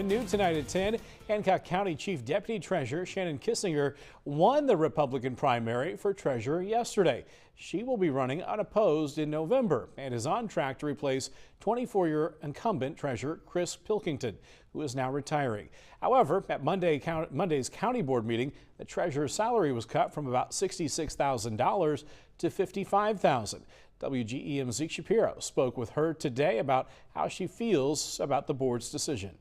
New tonight at 10, Hancock County Chief Deputy Treasurer Shannon won the Republican primary for treasurer yesterday. She will be running unopposed in November and is on track to replace 24-year incumbent treasurer Chris Pilkington, who is now retiring. However, at Monday's county board meeting, the treasurer's salary was cut from about $66,000 to $55,000. WGEM's Zeke Shapiro spoke with her today about how she feels about the board's decision.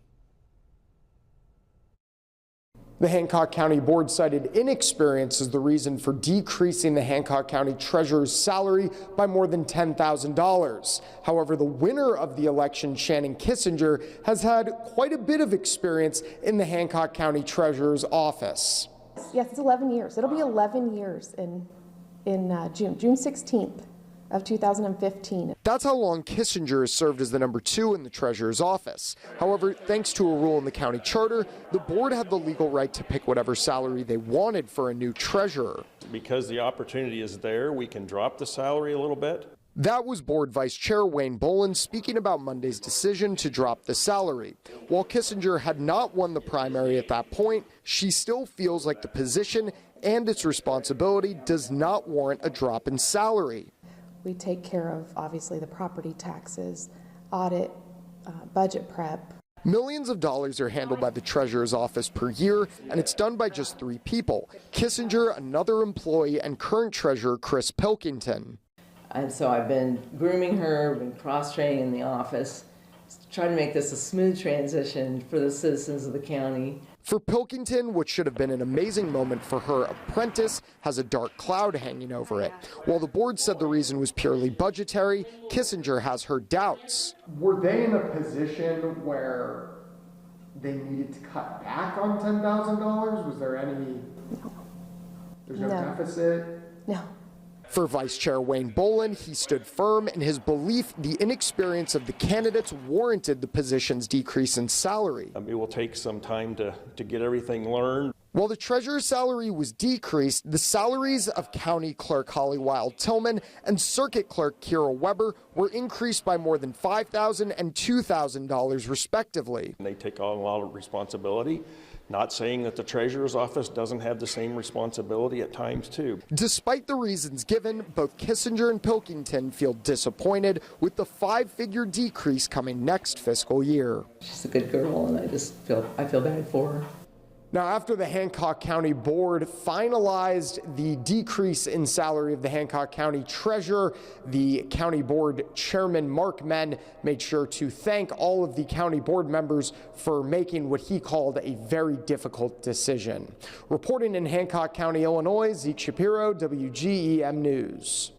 The Hancock County Board cited inexperience as the reason for decreasing the Hancock County Treasurer's salary by more than $10,000. However, the winner of the election, Shannon Kissinger, has had quite a bit of experience in the Hancock County Treasurer's office. Yes, it's 11 years. It'll be 11 years in June 16th. Of 2015. That's how long Kissinger has served as the number 2 in the treasurer's office. However, thanks to a rule in the county charter, the board had the legal right to pick whatever salary they wanted for a new treasurer. Because the opportunity is there, we can drop the salary a little bit. That was Board Vice Chair Wayne Bolin speaking about Monday's decision to drop the salary. While Kissinger had not won the primary at that point, she still feels like the position and its responsibility does not warrant a drop in salary. We take care of, obviously, the property taxes, audit, budget prep. Millions of dollars are handled by the treasurer's office per year, and it's done by just 3 people: Kissinger, another employee, and current treasurer Chris Pilkington. And so I've been grooming her, been cross-training in the office, trying to make this a smooth transition for the citizens of the county. For Pilkington, what should have been an amazing moment for her apprentice has a dark cloud hanging over it. While the board said the reason was purely budgetary, Kissinger has her doubts. Were they in a position where they needed to cut back on $10,000? Was there any? There's no deficit? No. For Vice Chair Wayne Bolin, he stood firm in his belief the inexperience of the candidates warranted the position's decrease in salary. It will take some time to get everything learned. While the treasurer's salary was decreased, the salaries of County Clerk Holly Wild-Tillman and Circuit Clerk Kira Weber were increased by more than $5,000 and $2,000 respectively. They take on a lot of responsibility. Not saying that the treasurer's office doesn't have the same responsibility at times too. Despite the reasons given, both Kissinger and Pilkington feel disappointed with the 5-figure decrease coming next fiscal year. She's a good girl, and I feel bad for her. Now, after the Hancock County Board finalized the decrease in salary of the Hancock County Treasurer, the County Board Chairman Mark Menn made sure to thank all of the County Board members for making what he called a very difficult decision. Reporting in Hancock County, Illinois, Zeke Shapiro, WGEM News.